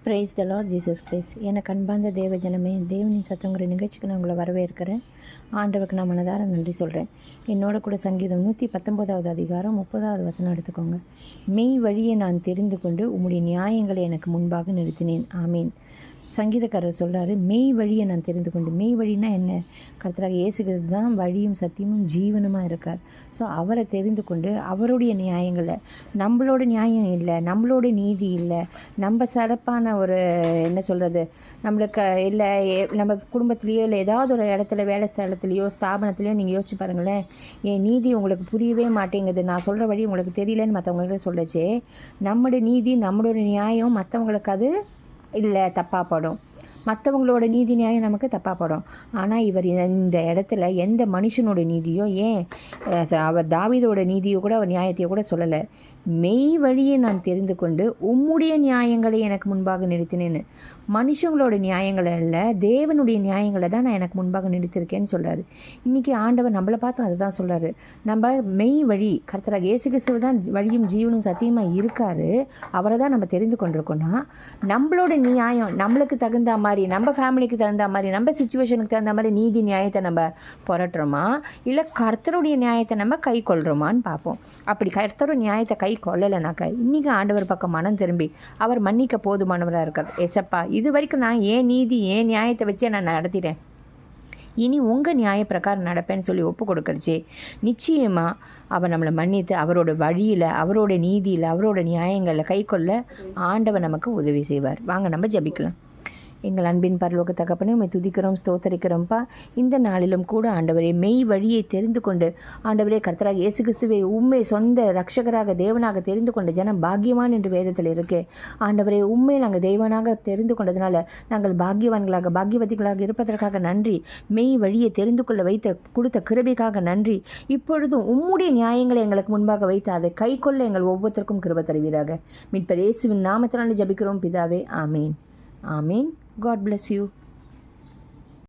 Praise the Lord Jesus Christ. எனக்கு அன்பார்ந்த தேவ ஜனமே, தேவனின் சத்தங்கிற நிகழ்ச்சிக்கு நான் உங்களை வரவேற்கிறேன். ஆண்டவருக்கு நான் மனதார நன்றி சொல்கிறேன். என்னோட கூட சங்கீதம் 119வது அதிகாரம் 30வது வசனம் எடுத்துக்கோங்க. மெய் வழியை நான் தெரிந்து கொண்டு உம்முடைய நியாயங்களை எனக்கு முன்பாக நிறுத்தினேன். ஆமீன். சங்கீதக்காரர் சொல்கிறாரு, மெய் வழியை நான் தெரிந்து கொண்டு. மெய் வழினா என்ன? கர்த்தராக இயேசு கிறிஸ்து தான் வழியும் சத்தியமும் ஜீவனுமாக இருக்கார். ஸோ அவரை தெரிந்து கொண்டு அவருடைய நியாயங்களை, நம்மளோட நியாயம் இல்லை, நம்மளோட நீதி இல்லை, நம்ம சிறப்பான ஒரு என்ன சொல்கிறது, நம்மளுக்கு இல்லை, நம்ம குடும்பத்துலேயோ இல்லை ஏதாவது ஒரு இடத்துல வேலை ஸ்தலத்துலேயோ ஸ்தாபனத்துலேயோ நீங்கள் யோசிச்சு பாருங்களேன், என் நீதி உங்களுக்கு புரியவே மாட்டேங்குது, நான் சொல்கிற வழி உங்களுக்கு தெரியலன்னு மற்றவங்கள்ட்ட சொல்லச்சே, நம்மளோட நீதி நம்மளோட நியாயம் மற்றவங்களுக்கு அது இல்லை, தப்பாக படும். மற்றவங்களோட நீதி நியாயம் நமக்கு தப்பாக படும். ஆனால் இவர் இந்த இடத்துல எந்த மனுஷனோட நீதியோ, ஏன் அவர் தாவீதோட நீதியோ கூட அவர் நியாயத்தையோ கூட சொல்லலை. மெய் வழியை நான் தெரிந்து கொண்டு உம்முடைய நியாயங்களை எனக்கு முன்பாக நிறுத்தினேன்னு. மனுஷங்களோட நியாயங்களை இல்லை, தேவனுடைய நியாயங்களை தான் நான் எனக்கு முன்பாக நிறுத்திருக்கேன்னு சொல்கிறாரு. இன்றைக்கி ஆண்டவர் நம்மளை பார்த்து அதை தான் சொல்கிறாரு. நம்ம மெய் வழி கர்த்தராக இயேசு கிறிஸ்து தான் வழியும் ஜீவனும் சத்தியமாக இருக்கார். அவரை தான் நம்ம தெரிந்து கொண்டிருக்கோன்னா, நம்மளோட நியாயம் நம்மளுக்கு தகுந்த மாதிரி, நம்ம ஃபேமிலிக்கு தகுந்த மாதிரி, நம்ம சுச்சுவேஷனுக்கு தகுந்த மாதிரி நீதி நியாயத்தை நம்ம புரட்டுறோமா, இல்லை கர்த்தருடைய நியாயத்தை நம்ம கை கொள்கிறோமான்னு பார்ப்போம். அப்படி கர்த்தருடைய நியாயத்தை கை கொள்ளலைனாக்கா இன்றைக்கி ஆண்டவர் பக்கம் மனம் திரும்பி அவர் மன்னிக்க போதுமானவராக இருக்கார். ஏசப்பா, இது வரைக்கும் நான் ஏன் நீதி ஏன் நியாயத்தை வச்சே நான் நடத்திட்டேன், இனி உங்கள் நியாய பிரகாரம் நடப்பேன்னு சொல்லி ஒப்பு கொடுக்கறச்சே நிச்சயமாக அவர் நம்மளை மன்னித்து அவரோட வழியில், அவரோட நீதியில், அவரோட நியாயங்களில் கை கொள்ள ஆண்டவர் நமக்கு உதவி செய்வார். வாங்க நம்ம ஜெபிக்கலாம். எங்கள் அன்பின் பரலோக தகப்பனே, உம்மை துதிக்கிறோம், ஸ்தோத்தரிக்கிறோம்ப்பா. இந்த நாளிலும் கூட ஆண்டவரே, மெய் வழியை தெரிந்து கொண்டு ஆண்டவரே கர்த்தராக இயேசு கிறிஸ்துவை உண்மை சொந்த ரட்சகராக தேவனாக தெரிந்து கொண்ட ஜனம் பாக்கியவான் என்று வேதத்தில் இருக்கு. ஆண்டவரே, உண்மை நாங்கள் தேவனாக தெரிந்து கொண்டதுனால நாங்கள் பாக்கியவான்களாக பாக்கியவதிகளாக இருப்பதற்காக நன்றி. மெய் வழியை தெரிந்து கொள்ள கொடுத்த கிருபைக்காக நன்றி. இப்பொழுதும் உம்முடைய நியாயங்களை எங்களுக்கு முன்பாக வைத்து அதை கை கொள்ள எங்கள் ஒவ்வொருத்தருக்கும் கிருபை தருவீராக. மீட்பர் இயேசுவின் நாமத்தினாலே ஜெபிக்கிறோம் பிதாவே. ஆமீன். ஆமீன். God bless you.